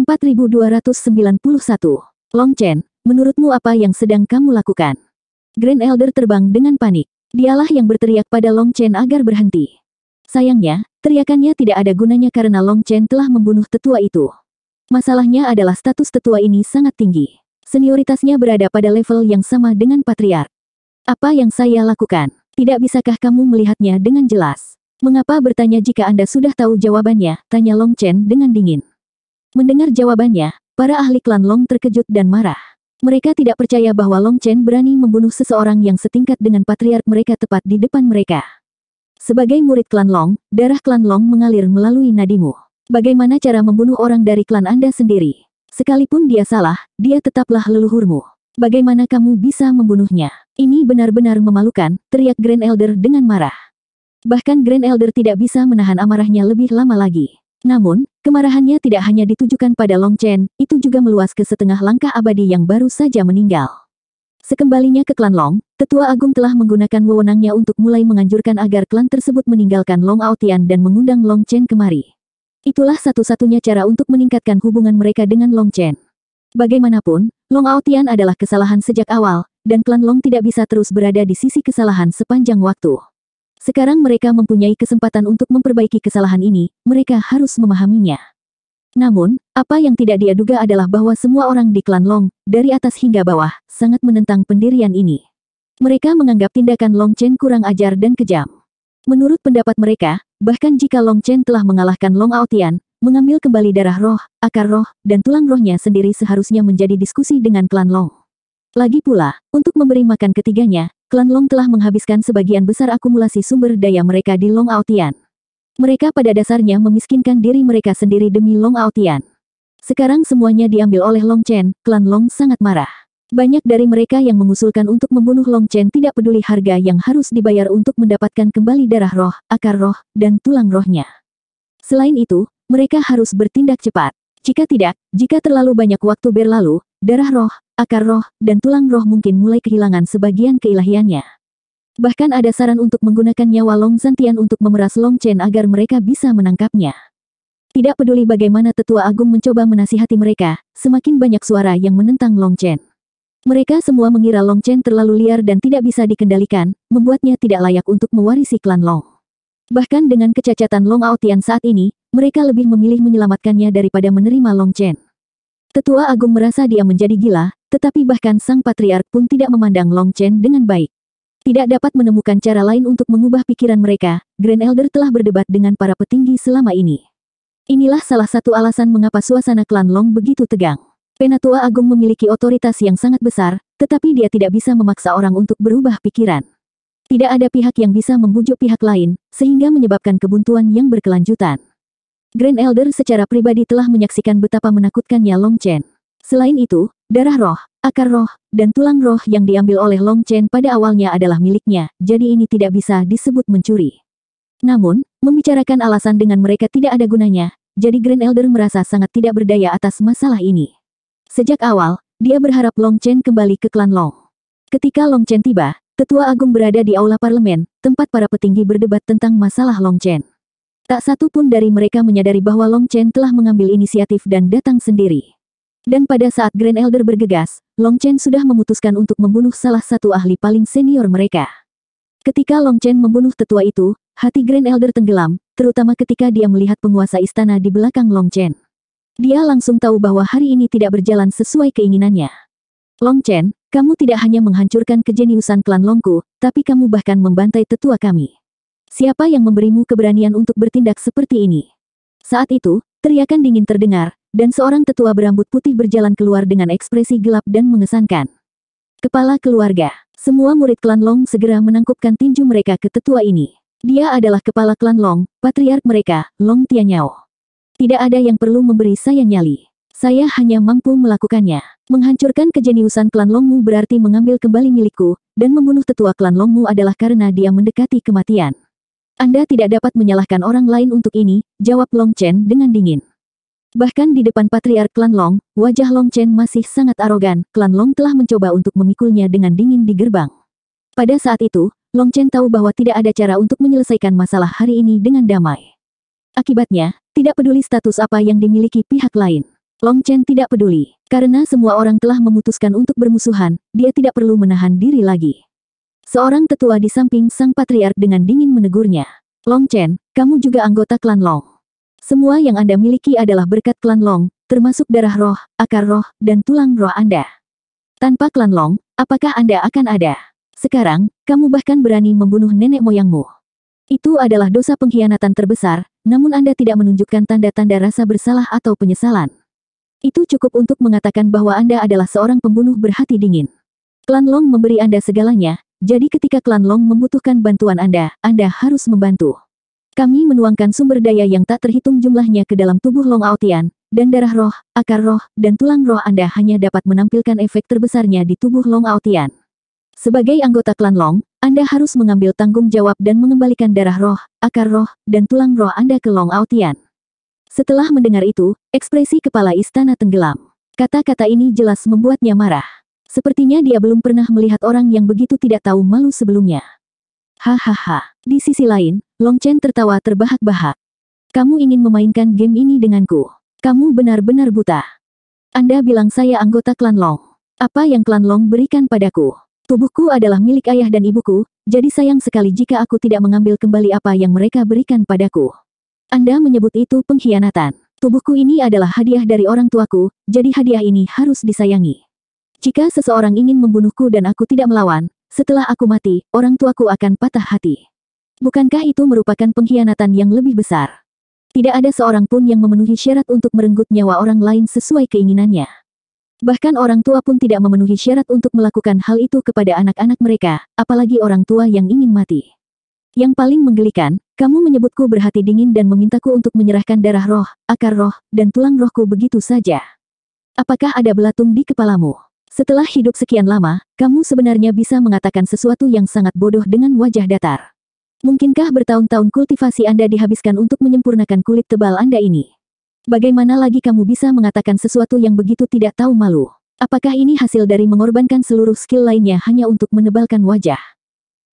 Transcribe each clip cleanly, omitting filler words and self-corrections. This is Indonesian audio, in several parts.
4291. Long Chen, menurutmu apa yang sedang kamu lakukan? Grand Elder terbang dengan panik. Dialah yang berteriak pada Long Chen agar berhenti. Sayangnya, teriakannya tidak ada gunanya karena Long Chen telah membunuh tetua itu. Masalahnya adalah status tetua ini sangat tinggi. Senioritasnya berada pada level yang sama dengan Patriark. Apa yang saya lakukan? Tidak bisakah kamu melihatnya dengan jelas? Mengapa bertanya jika Anda sudah tahu jawabannya? Tanya Long Chen dengan dingin. Mendengar jawabannya, para ahli klan Long terkejut dan marah. Mereka tidak percaya bahwa Long Chen berani membunuh seseorang yang setingkat dengan patriark mereka tepat di depan mereka. Sebagai murid klan Long, darah klan Long mengalir melalui nadimu. Bagaimana cara membunuh orang dari klan Anda sendiri? Sekalipun dia salah, dia tetaplah leluhurmu. Bagaimana kamu bisa membunuhnya? Ini benar-benar memalukan, teriak Grand Elder dengan marah. Bahkan Grand Elder tidak bisa menahan amarahnya lebih lama lagi. Namun, kemarahannya tidak hanya ditujukan pada Long Chen, itu juga meluas ke setengah langkah abadi yang baru saja meninggal. Sekembalinya ke klan Long, Tetua Agung telah menggunakan wewenangnya untuk mulai menganjurkan agar klan tersebut meninggalkan Long Aotian dan mengundang Long Chen kemari. Itulah satu-satunya cara untuk meningkatkan hubungan mereka dengan Long Chen. Bagaimanapun, Long Aotian adalah kesalahan sejak awal, dan klan Long tidak bisa terus berada di sisi kesalahan sepanjang waktu. Sekarang mereka mempunyai kesempatan untuk memperbaiki kesalahan ini, mereka harus memahaminya. Namun, apa yang tidak dia duga adalah bahwa semua orang di klan Long, dari atas hingga bawah, sangat menentang pendirian ini. Mereka menganggap tindakan Long Chen kurang ajar dan kejam. Menurut pendapat mereka, bahkan jika Long Chen telah mengalahkan Long Aotian, mengambil kembali darah roh, akar roh, dan tulang rohnya sendiri seharusnya menjadi diskusi dengan klan Long. Lagi pula, untuk memberi makan ketiganya, klan Long telah menghabiskan sebagian besar akumulasi sumber daya mereka di Long Aotian. Mereka pada dasarnya memiskinkan diri mereka sendiri demi Long Aotian. Sekarang semuanya diambil oleh Long Chen, klan Long sangat marah. Banyak dari mereka yang mengusulkan untuk membunuh Long Chen tidak peduli harga yang harus dibayar untuk mendapatkan kembali darah roh, akar roh, dan tulang rohnya. Selain itu, mereka harus bertindak cepat. Jika tidak, jika terlalu banyak waktu berlalu, darah roh, akar roh, dan tulang roh mungkin mulai kehilangan sebagian keilahiannya. Bahkan ada saran untuk menggunakan nyawa Long Zhantian untuk memeras Long Chen agar mereka bisa menangkapnya. Tidak peduli bagaimana Tetua Agung mencoba menasihati mereka, semakin banyak suara yang menentang Long Chen. Mereka semua mengira Long Chen terlalu liar dan tidak bisa dikendalikan, membuatnya tidak layak untuk mewarisi klan Long. Bahkan dengan kecacatan Long Aotian saat ini, mereka lebih memilih menyelamatkannya daripada menerima Long Chen. Tetua Agung merasa dia menjadi gila, tetapi bahkan sang patriark pun tidak memandang Long Chen dengan baik. Tidak dapat menemukan cara lain untuk mengubah pikiran mereka, Grand Elder telah berdebat dengan para petinggi selama ini. Inilah salah satu alasan mengapa suasana klan Long begitu tegang. Penatua Agung memiliki otoritas yang sangat besar, tetapi dia tidak bisa memaksa orang untuk berubah pikiran. Tidak ada pihak yang bisa membujuk pihak lain, sehingga menyebabkan kebuntuan yang berkelanjutan. Grand Elder secara pribadi telah menyaksikan betapa menakutkannya Long Chen. Selain itu, darah roh, akar roh, dan tulang roh yang diambil oleh Long Chen pada awalnya adalah miliknya, jadi ini tidak bisa disebut mencuri. Namun, membicarakan alasan dengan mereka tidak ada gunanya, jadi Grand Elder merasa sangat tidak berdaya atas masalah ini. Sejak awal, dia berharap Long Chen kembali ke klan Long. Ketika Long Chen tiba, Tetua Agung berada di aula parlemen, tempat para petinggi berdebat tentang masalah Long Chen. Tak satu pun dari mereka menyadari bahwa Long Chen telah mengambil inisiatif dan datang sendiri. Dan pada saat Grand Elder bergegas, Long Chen sudah memutuskan untuk membunuh salah satu ahli paling senior mereka. Ketika Long Chen membunuh tetua itu, hati Grand Elder tenggelam, terutama ketika dia melihat penguasa istana di belakang Long Chen. Dia langsung tahu bahwa hari ini tidak berjalan sesuai keinginannya. Long Chen, kamu tidak hanya menghancurkan kejeniusan klan Longku, tapi kamu bahkan membantai tetua kami. Siapa yang memberimu keberanian untuk bertindak seperti ini? Saat itu, teriakan dingin terdengar, dan seorang tetua berambut putih berjalan keluar dengan ekspresi gelap dan mengesankan. Kepala keluarga, semua murid klan Long segera menangkupkan tinju mereka ke tetua ini. Dia adalah kepala klan Long, patriark mereka, Long Tianyao. Tidak ada yang perlu memberi saya nyali. Saya hanya mampu melakukannya. Menghancurkan kejeniusan klan Longmu berarti mengambil kembali milikku, dan membunuh tetua klan Longmu adalah karena dia mendekati kematian. Anda tidak dapat menyalahkan orang lain untuk ini, jawab Long Chen dengan dingin. Bahkan di depan patriark klan Long, wajah Long Chen masih sangat arogan, klan Long telah mencoba untuk memikulnya dengan dingin di gerbang. Pada saat itu, Long Chen tahu bahwa tidak ada cara untuk menyelesaikan masalah hari ini dengan damai. Akibatnya, tidak peduli status apa yang dimiliki pihak lain. Long Chen tidak peduli. Karena semua orang telah memutuskan untuk bermusuhan, dia tidak perlu menahan diri lagi. Seorang tetua di samping sang patriark dengan dingin menegurnya. Long Chen, kamu juga anggota klan Long. Semua yang Anda miliki adalah berkat klan Long, termasuk darah roh, akar roh, dan tulang roh Anda. Tanpa klan Long, apakah Anda akan ada? Sekarang, kamu bahkan berani membunuh nenek moyangmu. Itu adalah dosa pengkhianatan terbesar, namun Anda tidak menunjukkan tanda-tanda rasa bersalah atau penyesalan. Itu cukup untuk mengatakan bahwa Anda adalah seorang pembunuh berhati dingin. Klan Long memberi Anda segalanya, jadi ketika klan Long membutuhkan bantuan Anda harus membantu. Kami menuangkan sumber daya yang tak terhitung jumlahnya ke dalam tubuh Long Aotian, dan darah roh, akar roh, dan tulang roh Anda hanya dapat menampilkan efek terbesarnya di tubuh Long Aotian. Sebagai anggota klan Long, Anda harus mengambil tanggung jawab dan mengembalikan darah roh, akar roh, dan tulang roh Anda ke Long Aotian. Setelah mendengar itu, ekspresi kepala istana tenggelam. Kata-kata ini jelas membuatnya marah. Sepertinya dia belum pernah melihat orang yang begitu tidak tahu malu sebelumnya. Hahaha. Di sisi lain, Long Chen tertawa terbahak-bahak. Kamu ingin memainkan game ini denganku. Kamu benar-benar buta. Anda bilang saya anggota klan Long. Apa yang klan Long berikan padaku? Tubuhku adalah milik ayah dan ibuku, jadi sayang sekali jika aku tidak mengambil kembali apa yang mereka berikan padaku. Anda menyebut itu pengkhianatan. Tubuhku ini adalah hadiah dari orang tuaku, jadi hadiah ini harus disayangi. Jika seseorang ingin membunuhku dan aku tidak melawan, setelah aku mati, orang tuaku akan patah hati. Bukankah itu merupakan pengkhianatan yang lebih besar? Tidak ada seorang pun yang memenuhi syarat untuk merenggut nyawa orang lain sesuai keinginannya. Bahkan orang tua pun tidak memenuhi syarat untuk melakukan hal itu kepada anak-anak mereka, apalagi orang tua yang ingin mati. Yang paling menggelikan, kamu menyebutku berhati dingin dan memintaku untuk menyerahkan darah roh, akar roh, dan tulang rohku begitu saja. Apakah ada belatung di kepalamu? Setelah hidup sekian lama, kamu sebenarnya bisa mengatakan sesuatu yang sangat bodoh dengan wajah datar. Mungkinkah bertahun-tahun kultivasi Anda dihabiskan untuk menyempurnakan kulit tebal Anda ini? Bagaimana lagi kamu bisa mengatakan sesuatu yang begitu tidak tahu malu? Apakah ini hasil dari mengorbankan seluruh skill lainnya hanya untuk menebalkan wajah?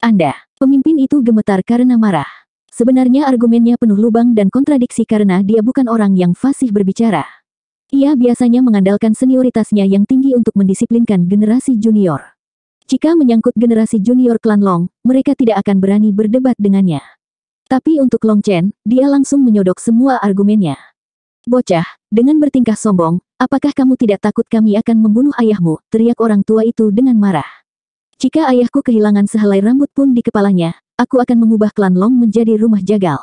Anda, pemimpin itu gemetar karena marah. Sebenarnya argumennya penuh lubang dan kontradiksi karena dia bukan orang yang fasih berbicara. Ia biasanya mengandalkan senioritasnya yang tinggi untuk mendisiplinkan generasi junior. Jika menyangkut generasi junior klan Long, mereka tidak akan berani berdebat dengannya. Tapi untuk Long Chen, dia langsung menyodok semua argumennya. Bocah, dengan bertingkah sombong, apakah kamu tidak takut kami akan membunuh ayahmu? Teriak orang tua itu dengan marah. Jika ayahku kehilangan sehelai rambut pun di kepalanya, aku akan mengubah klan Long menjadi rumah jagal.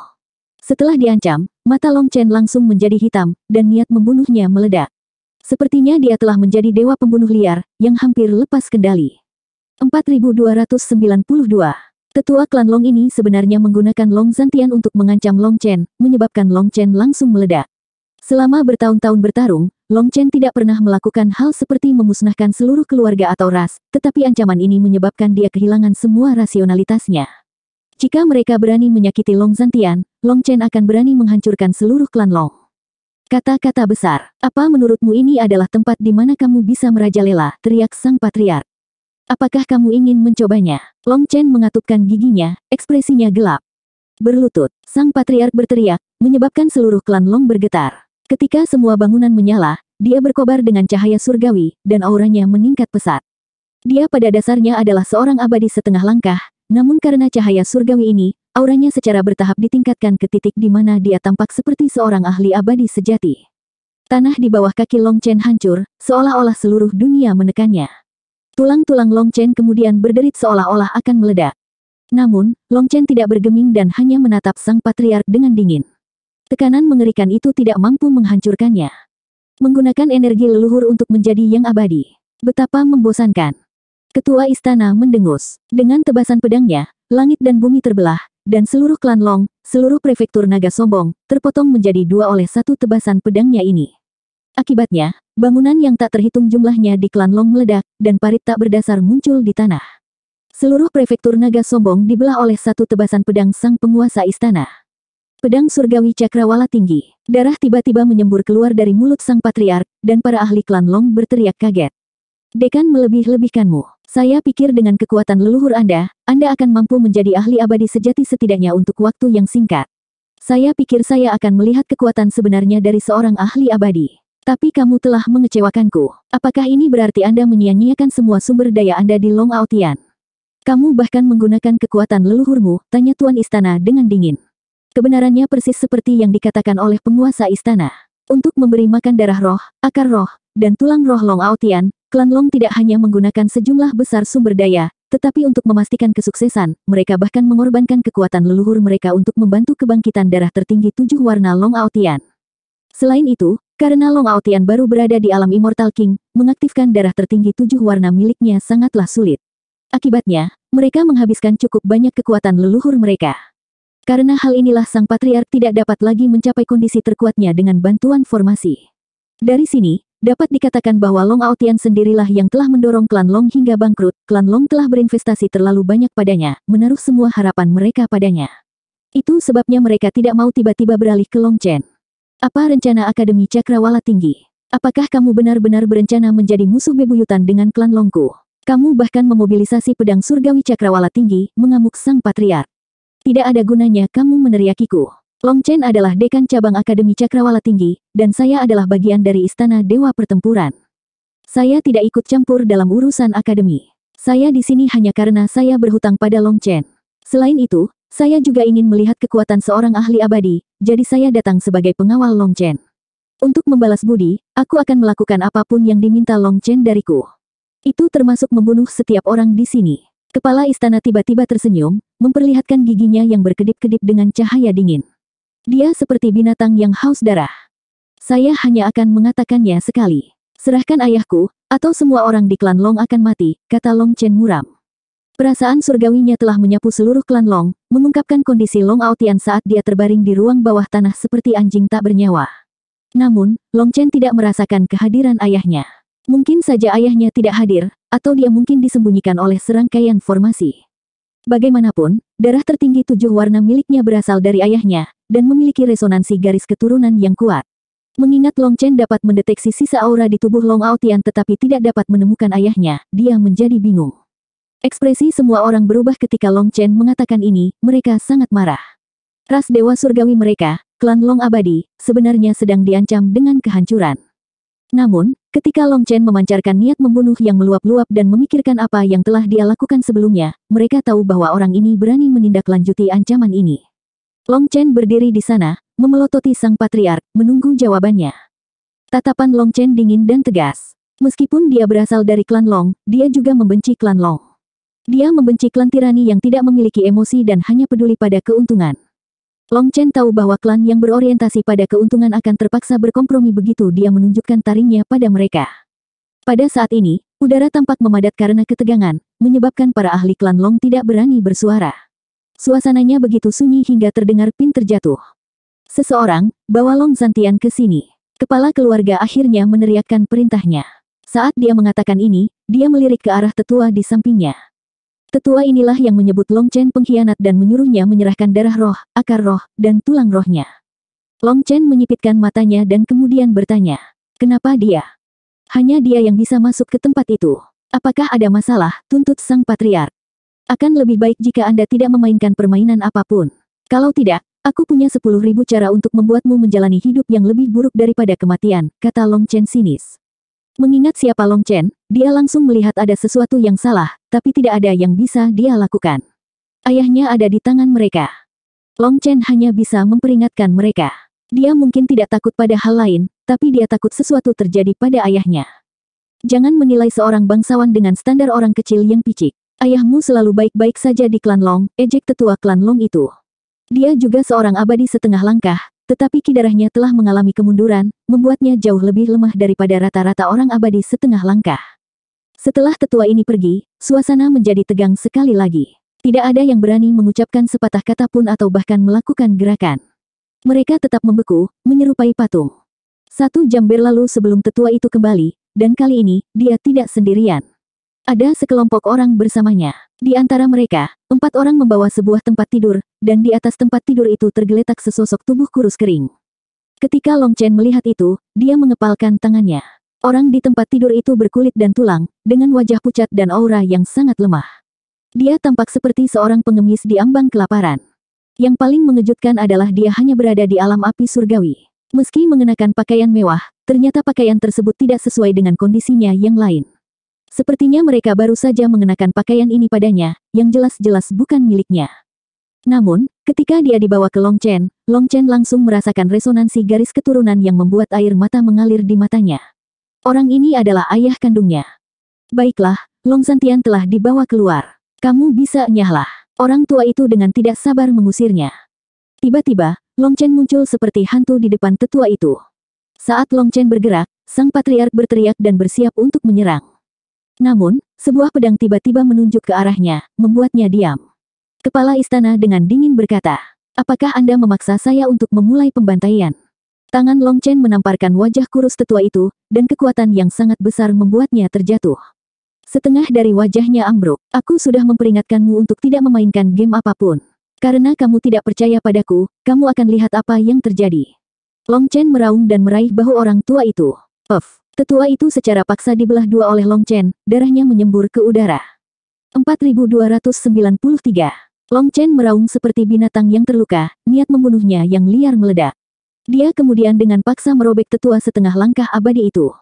Setelah diancam, mata Long Chen langsung menjadi hitam, dan niat membunuhnya meledak. Sepertinya dia telah menjadi dewa pembunuh liar, yang hampir lepas kendali. 4292. Tetua klan Long ini sebenarnya menggunakan Long Zantian untuk mengancam Long Chen, menyebabkan Long Chen langsung meledak. Selama bertahun-tahun bertarung, Long Chen tidak pernah melakukan hal seperti memusnahkan seluruh keluarga atau ras, tetapi ancaman ini menyebabkan dia kehilangan semua rasionalitasnya. Jika mereka berani menyakiti Long Zantian, Long Chen akan berani menghancurkan seluruh klan Long. Kata-kata besar, apa menurutmu ini adalah tempat di mana kamu bisa merajalela, teriak sang patriark. Apakah kamu ingin mencobanya? Long Chen mengatupkan giginya, ekspresinya gelap. Berlutut, sang patriark berteriak, menyebabkan seluruh klan Long bergetar. Ketika semua bangunan menyala, dia berkobar dengan cahaya surgawi, dan auranya meningkat pesat. Dia pada dasarnya adalah seorang abadi setengah langkah, namun karena cahaya surgawi ini, auranya secara bertahap ditingkatkan ke titik di mana dia tampak seperti seorang ahli abadi sejati. Tanah di bawah kaki Long Chen hancur, seolah-olah seluruh dunia menekannya. Tulang-tulang Long Chen kemudian berderit seolah-olah akan meledak. Namun, Long Chen tidak bergeming dan hanya menatap sang patriark dengan dingin. Tekanan mengerikan itu tidak mampu menghancurkannya. Menggunakan energi leluhur untuk menjadi yang abadi. Betapa membosankan. Ketua istana mendengus. Dengan tebasan pedangnya, langit dan bumi terbelah, dan seluruh klan Long, seluruh prefektur naga sombong, terpotong menjadi dua oleh satu tebasan pedangnya ini. Akibatnya, bangunan yang tak terhitung jumlahnya di klan Long meledak, dan parit tak berdasar muncul di tanah. Seluruh prefektur naga sombong dibelah oleh satu tebasan pedang sang penguasa istana. Pedang surgawi cakrawala tinggi. Darah tiba-tiba menyembur keluar dari mulut sang patriark, dan para ahli klan Long berteriak kaget. Dekan melebih-lebihkanmu. Saya pikir dengan kekuatan leluhur Anda akan mampu menjadi ahli abadi sejati setidaknya untuk waktu yang singkat. Saya pikir saya akan melihat kekuatan sebenarnya dari seorang ahli abadi. Tapi kamu telah mengecewakanku. Apakah ini berarti Anda menyia-nyiakan semua sumber daya Anda di Long Aotian? Kamu bahkan menggunakan kekuatan leluhurmu, tanya Tuan Istana dengan dingin. Kebenarannya persis seperti yang dikatakan oleh penguasa istana. Untuk memberi makan darah roh, akar roh, dan tulang roh Long Aotian, klan Long tidak hanya menggunakan sejumlah besar sumber daya, tetapi untuk memastikan kesuksesan, mereka bahkan mengorbankan kekuatan leluhur mereka untuk membantu kebangkitan darah tertinggi 7 warna Long Aotian. Selain itu, karena Long Aotian baru berada di alam Immortal King, mengaktifkan darah tertinggi 7 warna miliknya sangatlah sulit. Akibatnya, mereka menghabiskan cukup banyak kekuatan leluhur mereka. Karena hal inilah sang patriark tidak dapat lagi mencapai kondisi terkuatnya dengan bantuan formasi. Dari sini, dapat dikatakan bahwa Long Aotian sendirilah yang telah mendorong klan Long hingga bangkrut. Klan Long telah berinvestasi terlalu banyak padanya, menaruh semua harapan mereka padanya. Itu sebabnya mereka tidak mau tiba-tiba beralih ke Long Chen. Apa rencana Akademi Cakrawala Tinggi? Apakah kamu benar-benar berencana menjadi musuh bebuyutan dengan klan Longku? Kamu bahkan memobilisasi pedang surgawi Cakrawala Tinggi, mengamuk sang patriark. Tidak ada gunanya kamu meneriakiku. Long Chen adalah dekan cabang Akademi Cakrawala Tinggi, dan saya adalah bagian dari Istana Dewa Pertempuran. Saya tidak ikut campur dalam urusan akademi. Saya di sini hanya karena saya berhutang pada Long Chen. Selain itu, saya juga ingin melihat kekuatan seorang ahli abadi, jadi saya datang sebagai pengawal Long Chen. Untuk membalas budi, aku akan melakukan apapun yang diminta Long Chen dariku. Itu termasuk membunuh setiap orang di sini. Kepala istana tiba-tiba tersenyum, memperlihatkan giginya yang berkedip-kedip dengan cahaya dingin. Dia seperti binatang yang haus darah. Saya hanya akan mengatakannya sekali. Serahkan ayahku, atau semua orang di klan Long akan mati, kata Long Chen muram. Perasaan surgawinya telah menyapu seluruh klan Long, mengungkapkan kondisi Long Aotian saat dia terbaring di ruang bawah tanah seperti anjing tak bernyawa. Namun, Long Chen tidak merasakan kehadiran ayahnya. Mungkin saja ayahnya tidak hadir, atau dia mungkin disembunyikan oleh serangkaian formasi. Bagaimanapun, darah tertinggi 7 warna miliknya berasal dari ayahnya, dan memiliki resonansi garis keturunan yang kuat. Mengingat Long Chen dapat mendeteksi sisa aura di tubuh Long Aotian tetapi tidak dapat menemukan ayahnya, dia menjadi bingung. Ekspresi semua orang berubah ketika Long Chen mengatakan ini, mereka sangat marah. Ras dewa surgawi mereka, klan Long abadi, sebenarnya sedang diancam dengan kehancuran. Namun, ketika Long Chen memancarkan niat membunuh yang meluap-luap dan memikirkan apa yang telah dia lakukan sebelumnya, mereka tahu bahwa orang ini berani menindaklanjuti ancaman ini. Long Chen berdiri di sana, memelototi sang patriark, menunggu jawabannya. Tatapan Long Chen dingin dan tegas. Meskipun dia berasal dari klan Long, dia juga membenci klan Long. Dia membenci klan tirani yang tidak memiliki emosi dan hanya peduli pada keuntungan. Long Chen tahu bahwa klan yang berorientasi pada keuntungan akan terpaksa berkompromi begitu dia menunjukkan taringnya pada mereka. Pada saat ini, udara tampak memadat karena ketegangan, menyebabkan para ahli klan Long tidak berani bersuara. Suasananya begitu sunyi hingga terdengar pin terjatuh. Seseorang, bawa Long Zantian ke sini. Kepala keluarga akhirnya meneriakkan perintahnya. Saat dia mengatakan ini, dia melirik ke arah tetua di sampingnya. Tetua inilah yang menyebut Long Chen pengkhianat dan menyuruhnya menyerahkan darah roh, akar roh, dan tulang rohnya. Long Chen menyipitkan matanya dan kemudian bertanya, kenapa dia? Hanya dia yang bisa masuk ke tempat itu. Apakah ada masalah, tuntut sang patriark. Akan lebih baik jika Anda tidak memainkan permainan apapun. Kalau tidak, aku punya 10.000 cara untuk membuatmu menjalani hidup yang lebih buruk daripada kematian, kata Long Chen sinis. Mengingat siapa Long Chen, dia langsung melihat ada sesuatu yang salah, tapi tidak ada yang bisa dia lakukan. Ayahnya ada di tangan mereka. Long Chen hanya bisa memperingatkan mereka. Dia mungkin tidak takut pada hal lain, tapi dia takut sesuatu terjadi pada ayahnya. Jangan menilai seorang bangsawan dengan standar orang kecil yang picik. Ayahmu selalu baik-baik saja di klan Long, ejek tetua klan Long itu. Dia juga seorang abadi setengah langkah, tetapi kidarahnya telah mengalami kemunduran, membuatnya jauh lebih lemah daripada rata-rata orang abadi setengah langkah. Setelah tetua ini pergi, suasana menjadi tegang sekali lagi. Tidak ada yang berani mengucapkan sepatah kata pun atau bahkan melakukan gerakan. Mereka tetap membeku, menyerupai patung. 1 jam berlalu sebelum tetua itu kembali, dan kali ini, dia tidak sendirian. Ada sekelompok orang bersamanya. Di antara mereka, 4 orang membawa sebuah tempat tidur, dan di atas tempat tidur itu tergeletak sesosok tubuh kurus kering. Ketika Long Chen melihat itu, dia mengepalkan tangannya. Orang di tempat tidur itu berkulit dan tulang, dengan wajah pucat dan aura yang sangat lemah. Dia tampak seperti seorang pengemis di ambang kelaparan. Yang paling mengejutkan adalah dia hanya berada di alam api surgawi. Meski mengenakan pakaian mewah, ternyata pakaian tersebut tidak sesuai dengan kondisinya yang lain. Sepertinya mereka baru saja mengenakan pakaian ini padanya, yang jelas-jelas bukan miliknya. Namun, ketika dia dibawa ke Long Chen langsung merasakan resonansi garis keturunan yang membuat air mata mengalir di matanya. Orang ini adalah ayah kandungnya. Baiklah, Long Zhantian telah dibawa keluar. Kamu bisa nyahlah. Orang tua itu dengan tidak sabar mengusirnya. Tiba-tiba, Long Chen muncul seperti hantu di depan tetua itu. Saat Long Chen bergerak, sang patriark berteriak dan bersiap untuk menyerang. Namun, sebuah pedang tiba-tiba menunjuk ke arahnya, membuatnya diam. Kepala istana dengan dingin berkata, "Apakah Anda memaksa saya untuk memulai pembantaian?" Tangan Long Chen menamparkan wajah kurus tetua itu, dan kekuatan yang sangat besar membuatnya terjatuh. Setengah dari wajahnya ambruk. "Aku sudah memperingatkanmu untuk tidak memainkan game apapun. Karena kamu tidak percaya padaku, kamu akan lihat apa yang terjadi." Long Chen meraung dan meraih bahu orang tua itu. Puff. Tetua itu secara paksa dibelah dua oleh Long Chen, darahnya menyembur ke udara. 4293. Long Chen meraung seperti binatang yang terluka, niat membunuhnya yang liar meledak. Dia kemudian dengan paksa merobek tetua setengah langkah abadi itu.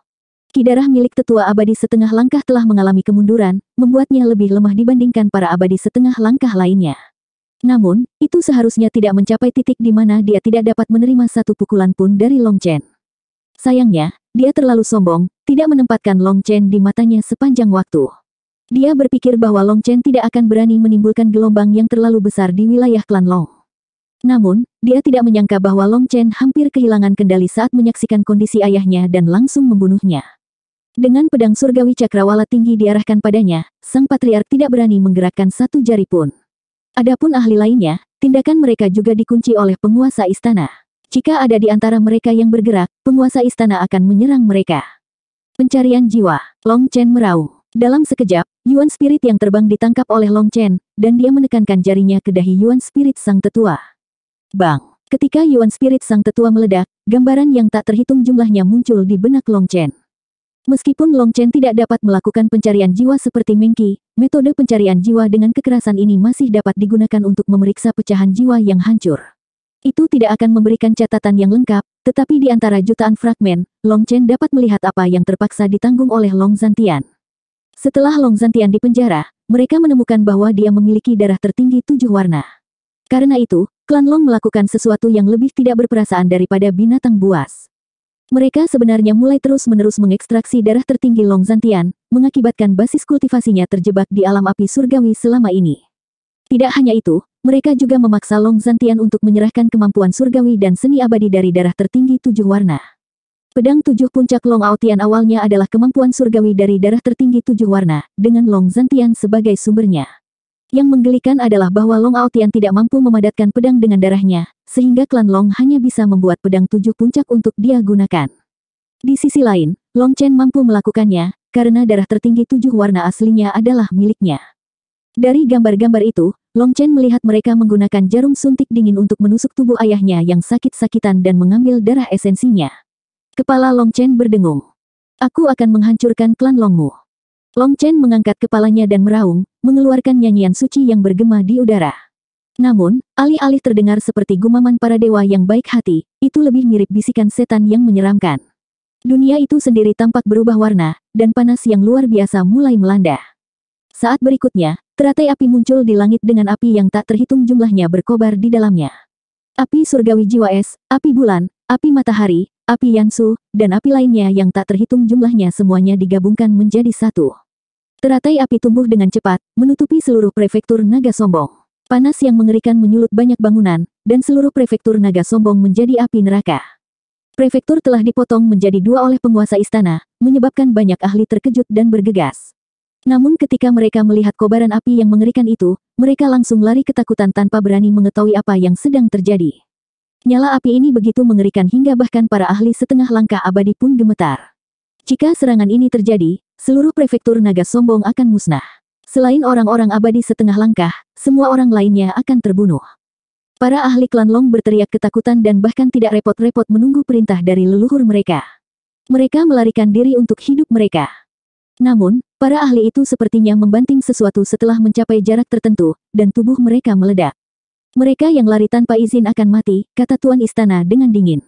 Kidarah milik tetua abadi setengah langkah telah mengalami kemunduran, membuatnya lebih lemah dibandingkan para abadi setengah langkah lainnya. Namun, itu seharusnya tidak mencapai titik di mana dia tidak dapat menerima satu pukulan pun dari Long Chen. Sayangnya, dia terlalu sombong, tidak menempatkan Long Chen di matanya sepanjang waktu. Dia berpikir bahwa Long Chen tidak akan berani menimbulkan gelombang yang terlalu besar di wilayah klan Long. Namun, dia tidak menyangka bahwa Long Chen hampir kehilangan kendali saat menyaksikan kondisi ayahnya dan langsung membunuhnya. Dengan pedang surgawi cakrawala tinggi diarahkan padanya, sang patriark tidak berani menggerakkan satu jari pun. Adapun ahli lainnya, tindakan mereka juga dikunci oleh penguasa istana. Jika ada di antara mereka yang bergerak, penguasa istana akan menyerang mereka. Pencarian jiwa. Long Chen meraung. Dalam sekejap, Yuan Spirit yang terbang ditangkap oleh Long Chen, dan dia menekankan jarinya ke dahi Yuan Spirit sang tetua. Bang! Ketika Yuan Spirit sang tetua meledak, gambaran yang tak terhitung jumlahnya muncul di benak Long Chen. Meskipun Long Chen tidak dapat melakukan pencarian jiwa seperti Mengqi, metode pencarian jiwa dengan kekerasan ini masih dapat digunakan untuk memeriksa pecahan jiwa yang hancur. Itu tidak akan memberikan catatan yang lengkap, tetapi di antara jutaan fragmen, Long Chen dapat melihat apa yang terpaksa ditanggung oleh Long Zhantian. Setelah Long Zhantian dipenjara, mereka menemukan bahwa dia memiliki darah tertinggi 7 warna. Karena itu, klan Long melakukan sesuatu yang lebih tidak berperasaan daripada binatang buas. Mereka sebenarnya mulai terus-menerus mengekstraksi darah tertinggi Long Zhantian, mengakibatkan basis kultivasinya terjebak di alam api surgawi selama ini. Tidak hanya itu, mereka juga memaksa Long Zhantian untuk menyerahkan kemampuan surgawi dan seni abadi dari darah tertinggi 7 warna. Pedang 7 puncak Long Aotian awalnya adalah kemampuan surgawi dari darah tertinggi 7 warna, dengan Long Zhantian sebagai sumbernya. Yang menggelikan adalah bahwa Long Aotian tidak mampu memadatkan pedang dengan darahnya, sehingga klan Long hanya bisa membuat pedang 7 puncak untuk dia gunakan. Di sisi lain, Long Chen mampu melakukannya, karena darah tertinggi 7 warna aslinya adalah miliknya. Dari gambar-gambar itu, Long Chen melihat mereka menggunakan jarum suntik dingin untuk menusuk tubuh ayahnya yang sakit-sakitan dan mengambil darah esensinya. Kepala Long Chen berdengung. "Aku akan menghancurkan klan Longmu." Long Chen mengangkat kepalanya dan meraung, mengeluarkan nyanyian suci yang bergema di udara. Namun, alih-alih terdengar seperti gumaman para dewa yang baik hati, itu lebih mirip bisikan setan yang menyeramkan. Dunia itu sendiri tampak berubah warna, dan panas yang luar biasa mulai melanda. Saat berikutnya, teratai api muncul di langit dengan api yang tak terhitung jumlahnya berkobar di dalamnya. Api surgawi jiwa es, api bulan, api matahari, api Yansu, dan api lainnya yang tak terhitung jumlahnya semuanya digabungkan menjadi satu. Teratai api tumbuh dengan cepat, menutupi seluruh prefektur naga sombong. Panas yang mengerikan menyulut banyak bangunan, dan seluruh prefektur naga sombong menjadi api neraka. Prefektur telah dipotong menjadi 2 oleh penguasa istana, menyebabkan banyak ahli terkejut dan bergegas. Namun ketika mereka melihat kobaran api yang mengerikan itu, mereka langsung lari ketakutan tanpa berani mengetahui apa yang sedang terjadi. Nyala api ini begitu mengerikan hingga bahkan para ahli setengah langkah abadi pun gemetar. Jika serangan ini terjadi, seluruh prefektur naga sombong akan musnah. Selain orang-orang abadi setengah langkah, semua orang lainnya akan terbunuh. Para ahli klan Long berteriak ketakutan dan bahkan tidak repot-repot menunggu perintah dari leluhur mereka. Mereka melarikan diri untuk hidup mereka. Namun, para ahli itu sepertinya membanting sesuatu setelah mencapai jarak tertentu, dan tubuh mereka meledak. "Mereka yang lari tanpa izin akan mati," kata Tuan Istana dengan dingin.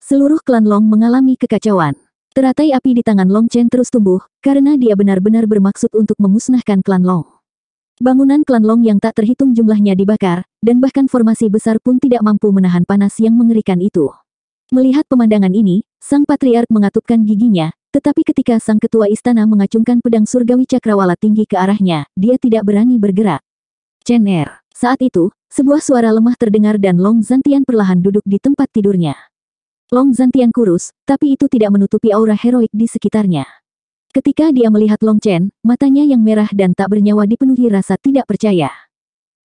Seluruh klan Long mengalami kekacauan. Teratai api di tangan Long Chen terus tumbuh, karena dia benar-benar bermaksud untuk memusnahkan klan Long. Bangunan klan Long yang tak terhitung jumlahnya dibakar, dan bahkan formasi besar pun tidak mampu menahan panas yang mengerikan itu. Melihat pemandangan ini, sang patriark mengatupkan giginya, tetapi ketika sang ketua istana mengacungkan pedang surgawi cakrawala tinggi ke arahnya, dia tidak berani bergerak. Chen Er. Saat itu, sebuah suara lemah terdengar dan Long Zhantian perlahan duduk di tempat tidurnya. Long Zhantian kurus, tapi itu tidak menutupi aura heroik di sekitarnya. Ketika dia melihat Long Chen, matanya yang merah dan tak bernyawa dipenuhi rasa tidak percaya.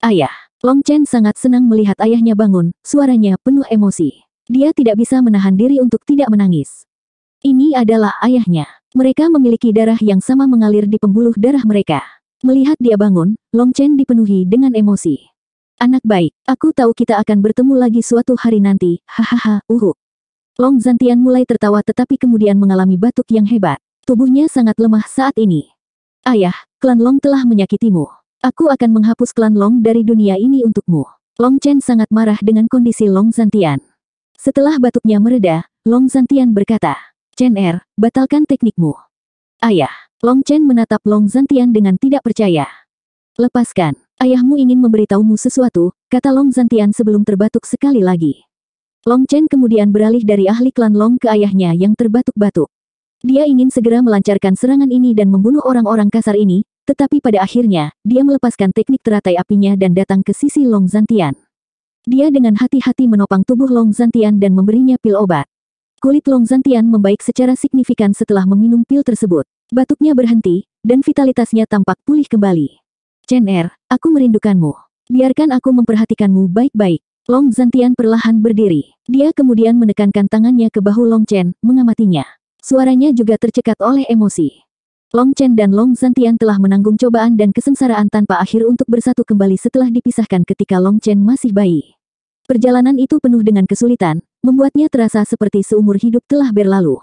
Ayah. Long Chen sangat senang melihat ayahnya bangun, suaranya penuh emosi. Dia tidak bisa menahan diri untuk tidak menangis. Ini adalah ayahnya. Mereka memiliki darah yang sama mengalir di pembuluh darah mereka. Melihat dia bangun, Long Chen dipenuhi dengan emosi. Anak baik, aku tahu kita akan bertemu lagi suatu hari nanti, hahaha, Long Zhantian mulai tertawa tetapi kemudian mengalami batuk yang hebat. Tubuhnya sangat lemah saat ini. Ayah, klan Long telah menyakitimu. Aku akan menghapus klan Long dari dunia ini untukmu. Long Chen sangat marah dengan kondisi Long Zhantian. Setelah batuknya mereda, Long Zhantian berkata, Chen Er, batalkan teknikmu. Ayah, Long Chen menatap Long Zhantian dengan tidak percaya. Lepaskan, ayahmu ingin memberitahumu sesuatu, kata Long Zhantian sebelum terbatuk sekali lagi. Long Chen kemudian beralih dari ahli klan Long ke ayahnya yang terbatuk-batuk. Dia ingin segera melancarkan serangan ini dan membunuh orang-orang kasar ini, tetapi pada akhirnya, dia melepaskan teknik teratai apinya dan datang ke sisi Long Zhantian. Dia dengan hati-hati menopang tubuh Long Zhantian dan memberinya pil obat. Kulit Long Zhantian membaik secara signifikan setelah meminum pil tersebut. Batuknya berhenti, dan vitalitasnya tampak pulih kembali. Chen Er, aku merindukanmu. Biarkan aku memperhatikanmu baik-baik. Long Zhantian perlahan berdiri. Dia kemudian menekankan tangannya ke bahu Long Chen, mengamatinya. Suaranya juga tercekat oleh emosi. Long Chen dan Long Zhantian telah menanggung cobaan dan kesengsaraan tanpa akhir untuk bersatu kembali setelah dipisahkan ketika Long Chen masih bayi. Perjalanan itu penuh dengan kesulitan, membuatnya terasa seperti seumur hidup telah berlalu.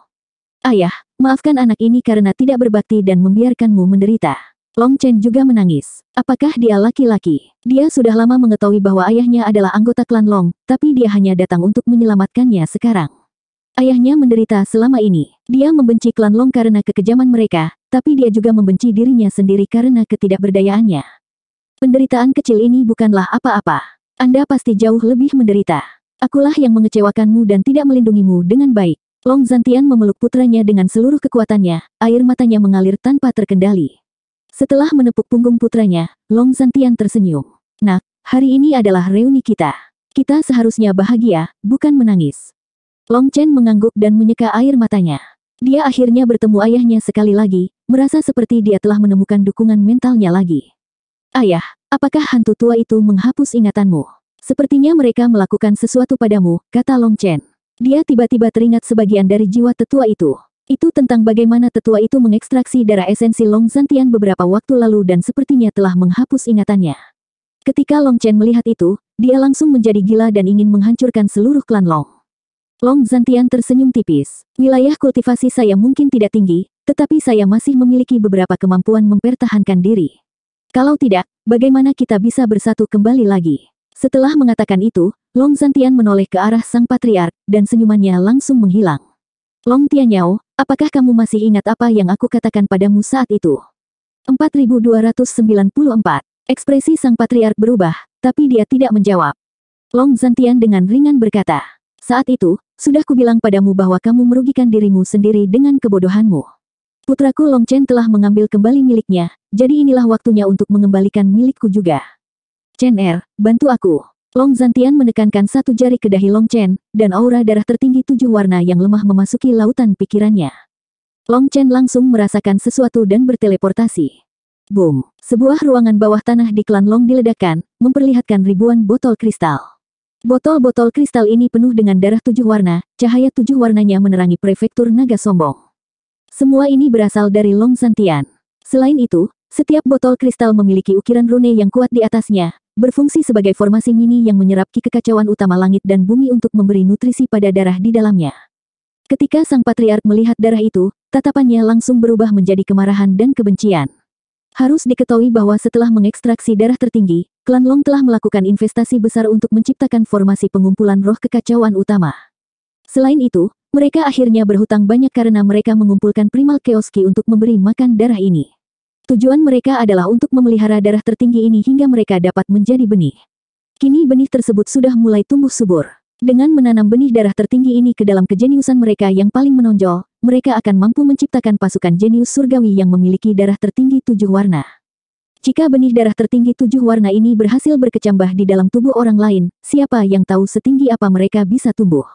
Ayah, maafkan anak ini karena tidak berbakti dan membiarkanmu menderita. Long Chen juga menangis. Apakah dia laki-laki? Dia sudah lama mengetahui bahwa ayahnya adalah anggota klan Long, tapi dia hanya datang untuk menyelamatkannya sekarang. Ayahnya menderita selama ini. Dia membenci klan Long karena kekejaman mereka, tapi dia juga membenci dirinya sendiri karena ketidakberdayaannya. Penderitaan kecil ini bukanlah apa-apa. Anda pasti jauh lebih menderita. Akulah yang mengecewakanmu dan tidak melindungimu dengan baik. Long Zhantian memeluk putranya dengan seluruh kekuatannya, air matanya mengalir tanpa terkendali. Setelah menepuk punggung putranya, Long Zhantian tersenyum. Nak, hari ini adalah reuni kita. Kita seharusnya bahagia, bukan menangis. Long Chen mengangguk dan menyeka air matanya. Dia akhirnya bertemu ayahnya sekali lagi, merasa seperti dia telah menemukan dukungan mentalnya lagi. Ayah, apakah hantu tua itu menghapus ingatanmu? Sepertinya mereka melakukan sesuatu padamu, kata Long Chen. Dia tiba-tiba teringat sebagian dari jiwa tetua itu. Itu tentang bagaimana tetua itu mengekstraksi darah esensi Long Zhantian beberapa waktu lalu dan sepertinya telah menghapus ingatannya. Ketika Long Chen melihat itu, dia langsung menjadi gila dan ingin menghancurkan seluruh klan Long. Long Zhantian tersenyum tipis. Wilayah kultivasi saya mungkin tidak tinggi, tetapi saya masih memiliki beberapa kemampuan mempertahankan diri. Kalau tidak, bagaimana kita bisa bersatu kembali lagi? Setelah mengatakan itu, Long Zhantian menoleh ke arah sang patriark, dan senyumannya langsung menghilang. Long Tianyao, apakah kamu masih ingat apa yang aku katakan padamu saat itu? 4294. Ekspresi sang patriark berubah, tapi dia tidak menjawab. Long Zhantian dengan ringan berkata, saat itu, sudah kubilang padamu bahwa kamu merugikan dirimu sendiri dengan kebodohanmu. Putraku Long Chen telah mengambil kembali miliknya, jadi inilah waktunya untuk mengembalikan milikku juga. Chen Er, bantu aku. Long Zhantian menekankan satu jari ke dahi Long Chen, dan aura darah tertinggi 7 warna yang lemah memasuki lautan pikirannya. Long Chen langsung merasakan sesuatu dan berteleportasi. Boom! Sebuah ruangan bawah tanah di klan Long diledakkan, memperlihatkan ribuan botol kristal. Botol-botol kristal ini penuh dengan darah 7 warna, cahaya 7 warnanya menerangi prefektur naga sombong. Semua ini berasal dari Long Zhantian. Selain itu, setiap botol kristal memiliki ukiran rune yang kuat di atasnya, berfungsi sebagai formasi mini yang menyerap ki kekacauan utama langit dan bumi untuk memberi nutrisi pada darah di dalamnya. Ketika sang patriark melihat darah itu, tatapannya langsung berubah menjadi kemarahan dan kebencian. Harus diketahui bahwa setelah mengekstraksi darah tertinggi, klan Long telah melakukan investasi besar untuk menciptakan formasi pengumpulan roh kekacauan utama. Selain itu, mereka akhirnya berhutang banyak karena mereka mengumpulkan Primal Chaos Ki untuk memberi makan darah ini. Tujuan mereka adalah untuk memelihara darah tertinggi ini hingga mereka dapat menjadi benih. Kini benih tersebut sudah mulai tumbuh subur. Dengan menanam benih darah tertinggi ini ke dalam kejeniusan mereka yang paling menonjol, mereka akan mampu menciptakan pasukan jenius surgawi yang memiliki darah tertinggi 7 warna. Jika benih darah tertinggi 7 warna ini berhasil berkecambah di dalam tubuh orang lain, siapa yang tahu setinggi apa mereka bisa tumbuh.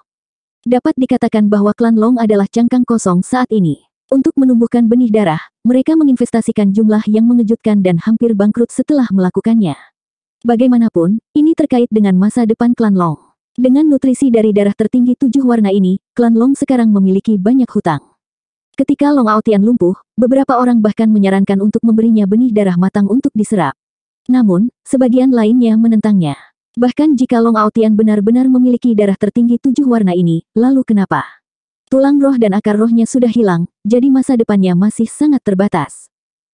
Dapat dikatakan bahwa klan Long adalah cangkang kosong saat ini. Untuk menumbuhkan benih darah, mereka menginvestasikan jumlah yang mengejutkan dan hampir bangkrut setelah melakukannya. Bagaimanapun, ini terkait dengan masa depan klan Long. Dengan nutrisi dari darah tertinggi 7 warna ini, klan Long sekarang memiliki banyak hutang. Ketika Long Aotian lumpuh, beberapa orang bahkan menyarankan untuk memberinya benih darah matang untuk diserap. Namun, sebagian lainnya menentangnya. Bahkan jika Long Aotian benar-benar memiliki darah tertinggi 7 warna ini, lalu kenapa? Tulang roh dan akar rohnya sudah hilang, jadi masa depannya masih sangat terbatas.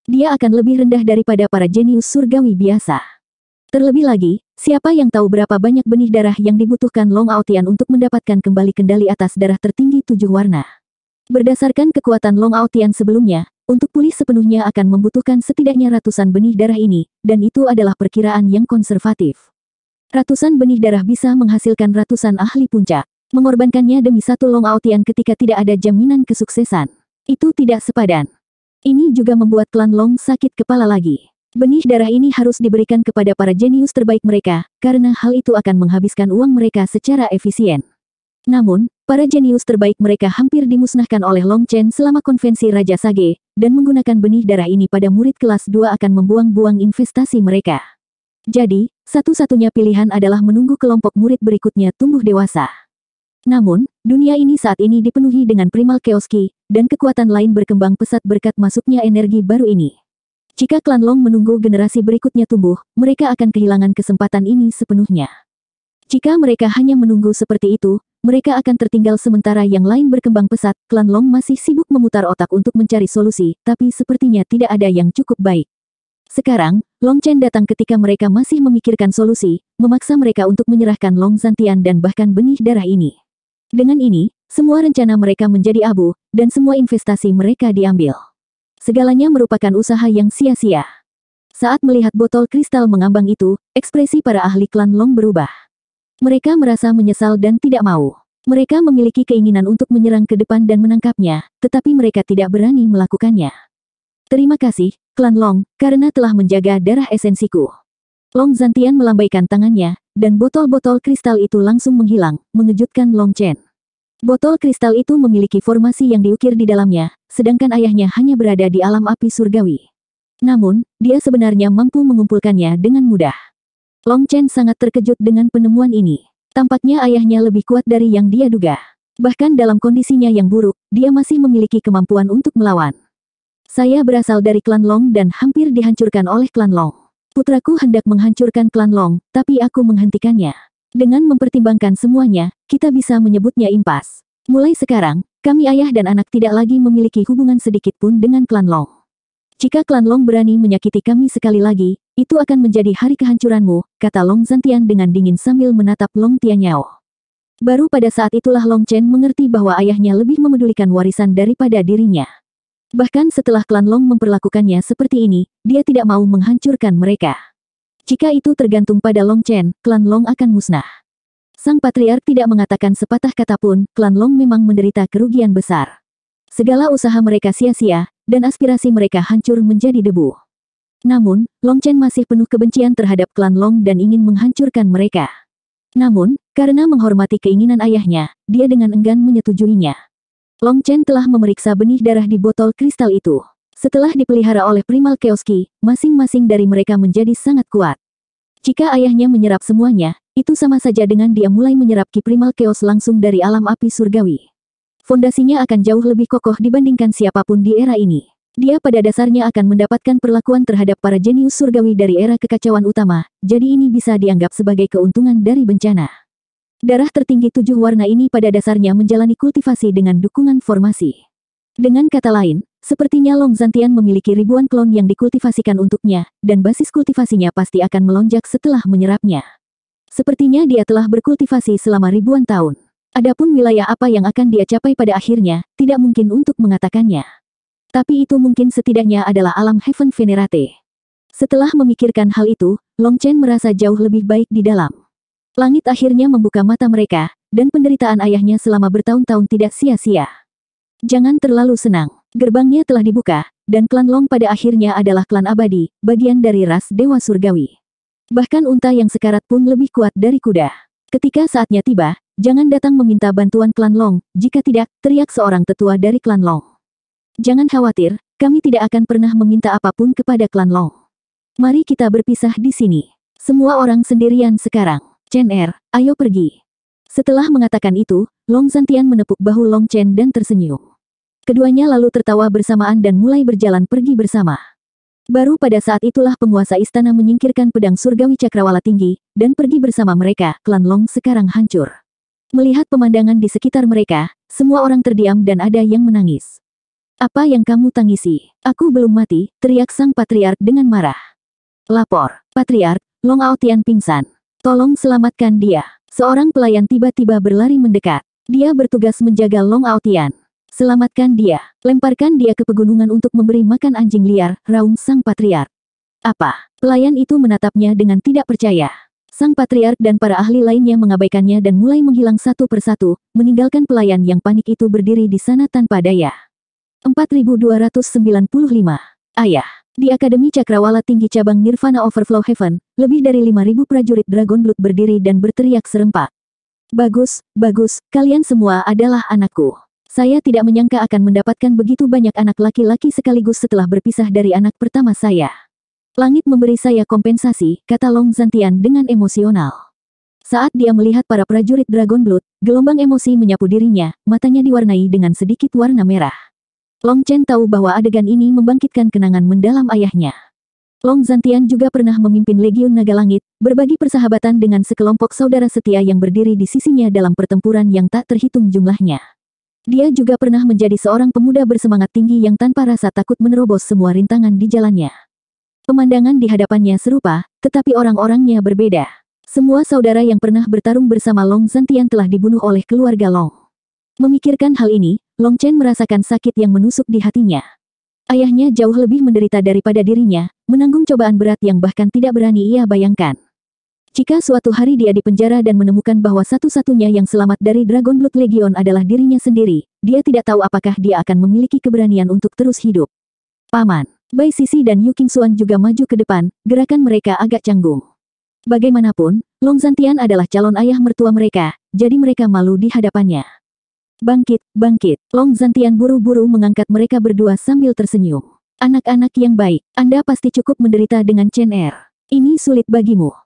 Dia akan lebih rendah daripada para jenius surgawi biasa. Terlebih lagi, siapa yang tahu berapa banyak benih darah yang dibutuhkan Long Aotian untuk mendapatkan kembali kendali atas darah tertinggi 7 warna. Berdasarkan kekuatan Long Aotian sebelumnya, untuk pulih sepenuhnya akan membutuhkan setidaknya ratusan benih darah ini, dan itu adalah perkiraan yang konservatif. Ratusan benih darah bisa menghasilkan ratusan ahli puncak. Mengorbankannya demi satu Long Aotian ketika tidak ada jaminan kesuksesan. Itu tidak sepadan. Ini juga membuat klan Long sakit kepala lagi. Benih darah ini harus diberikan kepada para jenius terbaik mereka, karena hal itu akan menghabiskan uang mereka secara efisien. Namun, para jenius terbaik mereka hampir dimusnahkan oleh Long Chen selama konvensi Raja Sage, dan menggunakan benih darah ini pada murid kelas 2 akan membuang-buang investasi mereka. Jadi, satu-satunya pilihan adalah menunggu kelompok murid berikutnya tumbuh dewasa. Namun, dunia ini saat ini dipenuhi dengan Primal Chaos Ki, dan kekuatan lain berkembang pesat berkat masuknya energi baru ini. Jika klan Long menunggu generasi berikutnya tumbuh, mereka akan kehilangan kesempatan ini sepenuhnya. Jika mereka hanya menunggu seperti itu, mereka akan tertinggal sementara yang lain berkembang pesat. Klan Long masih sibuk memutar otak untuk mencari solusi, tapi sepertinya tidak ada yang cukup baik. Sekarang, Long Chen datang ketika mereka masih memikirkan solusi, memaksa mereka untuk menyerahkan Long Zantian dan bahkan benih darah ini. Dengan ini, semua rencana mereka menjadi abu, dan semua investasi mereka diambil. Segalanya merupakan usaha yang sia-sia. Saat melihat botol kristal mengambang itu, ekspresi para ahli klan Long berubah. Mereka merasa menyesal dan tidak mau. Mereka memiliki keinginan untuk menyerang ke depan dan menangkapnya, tetapi mereka tidak berani melakukannya. Terima kasih, klan Long, karena telah menjaga darah esensiku. Long Zantian melambaikan tangannya, dan botol-botol kristal itu langsung menghilang, mengejutkan Long Chen. Botol kristal itu memiliki formasi yang diukir di dalamnya, sedangkan ayahnya hanya berada di alam api surgawi. Namun, dia sebenarnya mampu mengumpulkannya dengan mudah. Long Chen sangat terkejut dengan penemuan ini. Tampaknya ayahnya lebih kuat dari yang dia duga. Bahkan dalam kondisinya yang buruk, dia masih memiliki kemampuan untuk melawan. Saya berasal dari klan Long dan hampir dihancurkan oleh klan Long. Putraku hendak menghancurkan klan Long, tapi aku menghentikannya. Dengan mempertimbangkan semuanya, kita bisa menyebutnya impas. Mulai sekarang, kami ayah dan anak tidak lagi memiliki hubungan sedikit pun dengan klan Long. Jika klan Long berani menyakiti kami sekali lagi, itu akan menjadi hari kehancuranmu, kata Long Zantian dengan dingin sambil menatap Long Tianyao. Baru pada saat itulah Long Chen mengerti bahwa ayahnya lebih memedulikan warisan daripada dirinya. Bahkan setelah klan Long memperlakukannya seperti ini, dia tidak mau menghancurkan mereka. Jika itu tergantung pada Long Chen, klan Long akan musnah. Sang patriark tidak mengatakan sepatah kata pun, klan Long memang menderita kerugian besar. Segala usaha mereka sia-sia, dan aspirasi mereka hancur menjadi debu. Namun, Long Chen masih penuh kebencian terhadap klan Long dan ingin menghancurkan mereka. Namun, karena menghormati keinginan ayahnya, dia dengan enggan menyetujuinya. Long Chen telah memeriksa benih darah di botol kristal itu. Setelah dipelihara oleh Primal Chaos Ki, masing-masing dari mereka menjadi sangat kuat. Jika ayahnya menyerap semuanya, itu sama saja dengan dia mulai menyerap Ki Primal Chaos langsung dari alam api surgawi. Fondasinya akan jauh lebih kokoh dibandingkan siapapun di era ini. Dia pada dasarnya akan mendapatkan perlakuan terhadap para jenius surgawi dari era kekacauan utama, jadi ini bisa dianggap sebagai keuntungan dari bencana. Darah tertinggi 7 warna ini pada dasarnya menjalani kultivasi dengan dukungan formasi. Dengan kata lain, sepertinya Long Zantian memiliki ribuan klon yang dikultivasikan untuknya, dan basis kultivasinya pasti akan melonjak setelah menyerapnya. Sepertinya dia telah berkultivasi selama ribuan tahun. Adapun wilayah apa yang akan dia capai pada akhirnya, tidak mungkin untuk mengatakannya. Tapi itu mungkin setidaknya adalah alam Heaven Venerate. Setelah memikirkan hal itu, Long Chen merasa jauh lebih baik di dalam. Langit akhirnya membuka mata mereka, dan penderitaan ayahnya selama bertahun-tahun tidak sia-sia. Jangan terlalu senang. Gerbangnya telah dibuka, dan klan Long pada akhirnya adalah klan abadi, bagian dari ras Dewa Surgawi. Bahkan unta yang sekarat pun lebih kuat dari kuda. Ketika saatnya tiba, jangan datang meminta bantuan klan Long, jika tidak, teriak seorang tetua dari klan Long. Jangan khawatir, kami tidak akan pernah meminta apapun kepada klan Long. Mari kita berpisah di sini. Semua orang sendirian sekarang. Chen Er, ayo pergi. Setelah mengatakan itu, Long Zhantian menepuk bahu Long Chen dan tersenyum. Keduanya lalu tertawa bersamaan dan mulai berjalan pergi bersama. Baru pada saat itulah penguasa istana menyingkirkan pedang surgawi cakrawala tinggi, dan pergi bersama mereka. Klan Long sekarang hancur. Melihat pemandangan di sekitar mereka, semua orang terdiam dan ada yang menangis. Apa yang kamu tangisi? Aku belum mati, teriak sang patriark dengan marah. Lapor, Patriark, Long Aotian pingsan. Tolong selamatkan dia. Seorang pelayan tiba-tiba berlari mendekat. Dia bertugas menjaga Long Aotian. Selamatkan dia. Lemparkan dia ke pegunungan untuk memberi makan anjing liar, raung sang patriark. Apa? Pelayan itu menatapnya dengan tidak percaya. Sang patriark dan para ahli lainnya mengabaikannya dan mulai menghilang satu persatu, meninggalkan pelayan yang panik itu berdiri di sana tanpa daya. 4295. Ayah. Di Akademi Cakrawala Tinggi Cabang Nirvana Overflow Heaven, lebih dari 5.000 prajurit Dragon Blood berdiri dan berteriak serempak. Bagus, bagus, kalian semua adalah anakku. Saya tidak menyangka akan mendapatkan begitu banyak anak laki-laki sekaligus setelah berpisah dari anak pertama saya. Langit memberi saya kompensasi, kata Long Zhantian dengan emosional. Saat dia melihat para prajurit Dragon Blood, gelombang emosi menyapu dirinya, matanya diwarnai dengan sedikit warna merah. Long Chen tahu bahwa adegan ini membangkitkan kenangan mendalam ayahnya. Long Zhantian juga pernah memimpin Legiun Naga Langit, berbagi persahabatan dengan sekelompok saudara setia yang berdiri di sisinya dalam pertempuran yang tak terhitung jumlahnya. Dia juga pernah menjadi seorang pemuda bersemangat tinggi yang tanpa rasa takut menerobos semua rintangan di jalannya. Pemandangan di hadapannya serupa, tetapi orang-orangnya berbeda. Semua saudara yang pernah bertarung bersama Long Zhantian telah dibunuh oleh keluarga Long. Memikirkan hal ini, Long Chen merasakan sakit yang menusuk di hatinya. Ayahnya jauh lebih menderita daripada dirinya, menanggung cobaan berat yang bahkan tidak berani ia bayangkan. Jika suatu hari dia dipenjara dan menemukan bahwa satu-satunya yang selamat dari Dragon Blood Legion adalah dirinya sendiri, dia tidak tahu apakah dia akan memiliki keberanian untuk terus hidup. Paman, Bai Sisi dan Yu Qingxuan juga maju ke depan, gerakan mereka agak canggung. Bagaimanapun, Long Zhantian adalah calon ayah mertua mereka, jadi mereka malu di hadapannya. Bangkit, bangkit. Long Zhantian buru-buru mengangkat mereka berdua sambil tersenyum. Anak-anak yang baik, Anda pasti cukup menderita dengan Chen Er. Ini sulit bagimu.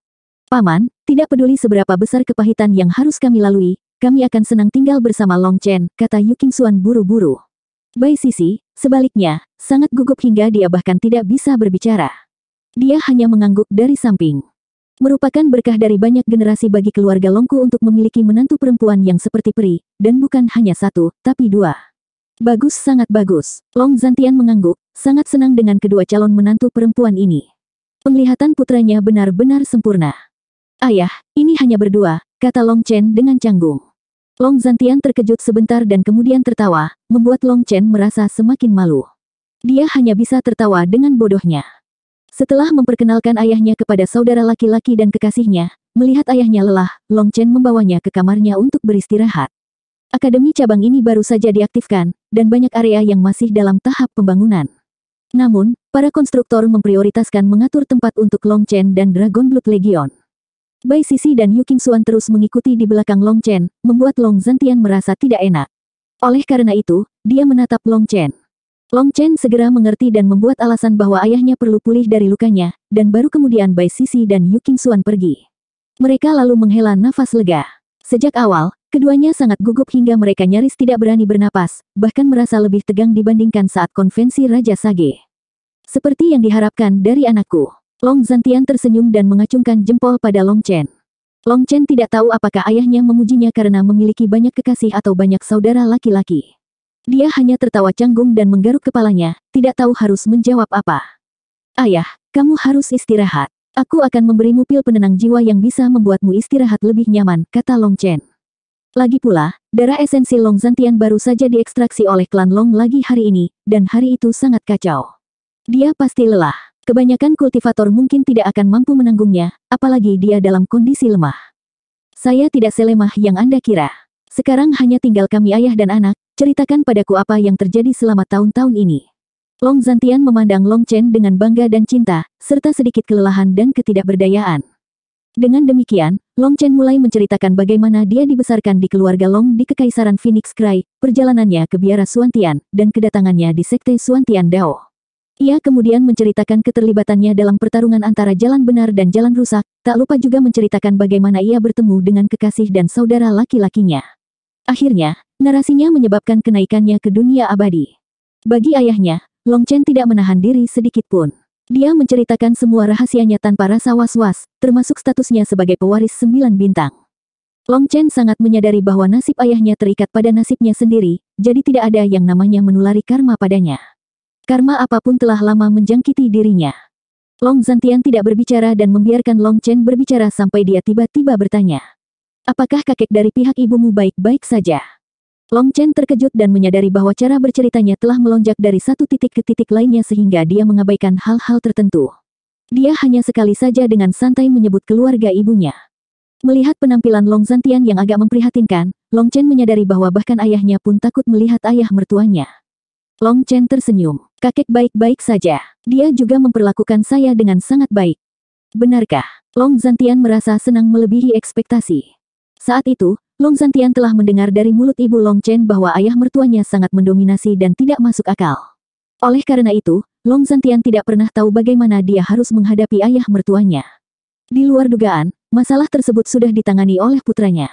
Paman, tidak peduli seberapa besar kepahitan yang harus kami lalui, kami akan senang tinggal bersama Long Chen, kata Yu Qingxuan buru-buru. Bai Sisi, sebaliknya, sangat gugup hingga dia bahkan tidak bisa berbicara. Dia hanya mengangguk dari samping. Merupakan berkah dari banyak generasi bagi keluarga Longku untuk memiliki menantu perempuan yang seperti peri, dan bukan hanya satu, tapi dua. Bagus, sangat bagus. Long Zhantian mengangguk, sangat senang dengan kedua calon menantu perempuan ini. Penglihatan putranya benar-benar sempurna. Ayah, ini hanya berdua, kata Long Chen dengan canggung. Long Zhantian terkejut sebentar dan kemudian tertawa, membuat Long Chen merasa semakin malu. Dia hanya bisa tertawa dengan bodohnya. Setelah memperkenalkan ayahnya kepada saudara laki-laki dan kekasihnya, melihat ayahnya lelah, Long Chen membawanya ke kamarnya untuk beristirahat. Akademi cabang ini baru saja diaktifkan, dan banyak area yang masih dalam tahap pembangunan. Namun, para konstruktor memprioritaskan mengatur tempat untuk Long Chen dan Dragon Blood Legion. Bai Sisi dan Yu Qingxuan terus mengikuti di belakang Long Chen, membuat Long Zhantian merasa tidak enak. Oleh karena itu, dia menatap Long Chen. Long Chen segera mengerti dan membuat alasan bahwa ayahnya perlu pulih dari lukanya, dan baru kemudian Bai Sisi dan Yu Qingxuan pergi. Mereka lalu menghela nafas lega. Sejak awal, keduanya sangat gugup hingga mereka nyaris tidak berani bernapas, bahkan merasa lebih tegang dibandingkan saat konvensi Raja Sage. Seperti yang diharapkan dari anakku. Long Zhantian tersenyum dan mengacungkan jempol pada Long Chen. Long Chen tidak tahu apakah ayahnya memujinya karena memiliki banyak kekasih atau banyak saudara laki-laki. Dia hanya tertawa canggung dan menggaruk kepalanya, tidak tahu harus menjawab apa. Ayah, kamu harus istirahat. Aku akan memberimu pil penenang jiwa yang bisa membuatmu istirahat lebih nyaman, kata Long Chen. Lagi pula, darah esensi Long Zantian baru saja diekstraksi oleh klan Long lagi hari ini, dan hari itu sangat kacau. Dia pasti lelah. Kebanyakan kultivator mungkin tidak akan mampu menanggungnya, apalagi dia dalam kondisi lemah. Saya tidak selemah yang Anda kira. Sekarang hanya tinggal kami ayah dan anak, ceritakan padaku apa yang terjadi selama tahun-tahun ini. Long Zantian memandang Long Chen dengan bangga dan cinta, serta sedikit kelelahan dan ketidakberdayaan. Dengan demikian, Long Chen mulai menceritakan bagaimana dia dibesarkan di keluarga Long di Kekaisaran Phoenix Cry, perjalanannya ke biara Xuantian, dan kedatangannya di Sekte Xuantian Dao. Ia kemudian menceritakan keterlibatannya dalam pertarungan antara jalan benar dan jalan rusak, tak lupa juga menceritakan bagaimana ia bertemu dengan kekasih dan saudara laki-lakinya. Akhirnya, narasinya menyebabkan kenaikannya ke dunia abadi. Bagi ayahnya, Long Chen tidak menahan diri sedikit pun. Dia menceritakan semua rahasianya tanpa rasa was-was, termasuk statusnya sebagai pewaris 9 bintang. Long Chen sangat menyadari bahwa nasib ayahnya terikat pada nasibnya sendiri, jadi tidak ada yang namanya menulari karma padanya. Karma apapun telah lama menjangkiti dirinya. Long Zantian tidak berbicara dan membiarkan Long Chen berbicara sampai dia tiba-tiba bertanya. Apakah kakek dari pihak ibumu baik-baik saja? Long Chen terkejut dan menyadari bahwa cara berceritanya telah melonjak dari satu titik ke titik lainnya sehingga dia mengabaikan hal-hal tertentu. Dia hanya sekali saja dengan santai menyebut keluarga ibunya. Melihat penampilan Long Zantian yang agak memprihatinkan, Long Chen menyadari bahwa bahkan ayahnya pun takut melihat ayah mertuanya. Long Chen tersenyum. Kakek baik-baik saja. Dia juga memperlakukan saya dengan sangat baik. Benarkah? Long Zantian merasa senang melebihi ekspektasi. Saat itu, Long Zantian telah mendengar dari mulut ibu Long Chen bahwa ayah mertuanya sangat mendominasi dan tidak masuk akal. Oleh karena itu, Long Zantian tidak pernah tahu bagaimana dia harus menghadapi ayah mertuanya. Di luar dugaan, masalah tersebut sudah ditangani oleh putranya.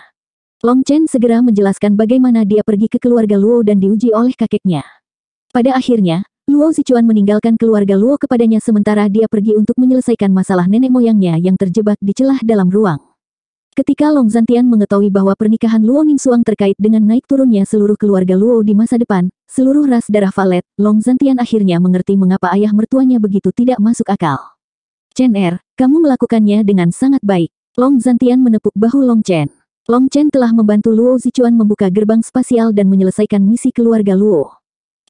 Long Chen segera menjelaskan bagaimana dia pergi ke keluarga Luo dan diuji oleh kakeknya. Pada akhirnya, Luo Zichuan meninggalkan keluarga Luo kepadanya sementara dia pergi untuk menyelesaikan masalah nenek moyangnya yang terjebak di celah dalam ruang. Ketika Long Zantian mengetahui bahwa pernikahan Luo Ningxuang terkait dengan naik turunnya seluruh keluarga Luo di masa depan, seluruh ras darah Valet, Long Zantian akhirnya mengerti mengapa ayah mertuanya begitu tidak masuk akal. Chen Er, kamu melakukannya dengan sangat baik. Long Zantian menepuk bahu Long Chen. Long Chen telah membantu Luo Zichuan membuka gerbang spasial dan menyelesaikan misi keluarga Luo.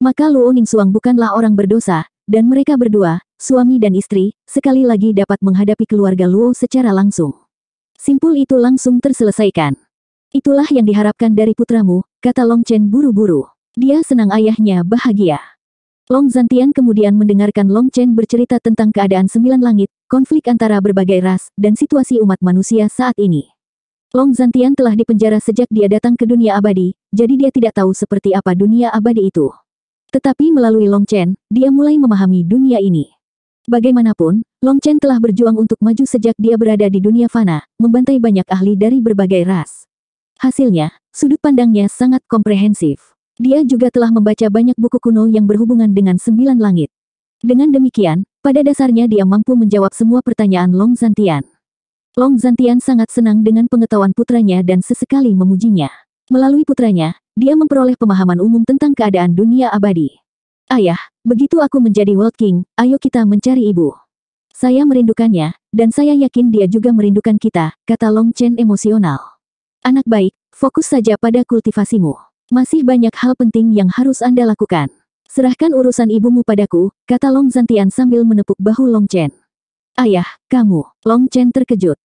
Maka Luo Ningxuang bukanlah orang berdosa, dan mereka berdua, suami dan istri, sekali lagi dapat menghadapi keluarga Luo secara langsung. Simpul itu langsung terselesaikan. Itulah yang diharapkan dari putramu, kata Long Chen buru-buru. Dia senang ayahnya bahagia. Long Zantian kemudian mendengarkan Long Chen bercerita tentang keadaan 9 langit, konflik antara berbagai ras, dan situasi umat manusia saat ini. Long Zantian telah dipenjara sejak dia datang ke dunia abadi, jadi dia tidak tahu seperti apa dunia abadi itu. Tetapi melalui Long Chen, dia mulai memahami dunia ini. Bagaimanapun, Long Chen telah berjuang untuk maju sejak dia berada di dunia fana, membantai banyak ahli dari berbagai ras. Hasilnya, sudut pandangnya sangat komprehensif. Dia juga telah membaca banyak buku kuno yang berhubungan dengan 9 langit. Dengan demikian, pada dasarnya dia mampu menjawab semua pertanyaan Long Zantian. Long Zantian sangat senang dengan pengetahuan putranya dan sesekali memujinya. Melalui putranya, dia memperoleh pemahaman umum tentang keadaan dunia abadi. Ayah, begitu aku menjadi World King, ayo kita mencari ibu. Saya merindukannya, dan saya yakin dia juga merindukan kita, kata Long Chen emosional. Anak baik, fokus saja pada kultivasimu. Masih banyak hal penting yang harus Anda lakukan. Serahkan urusan ibumu padaku, kata Long Zantian sambil menepuk bahu Long Chen. Ayah, kamu. Long Chen terkejut.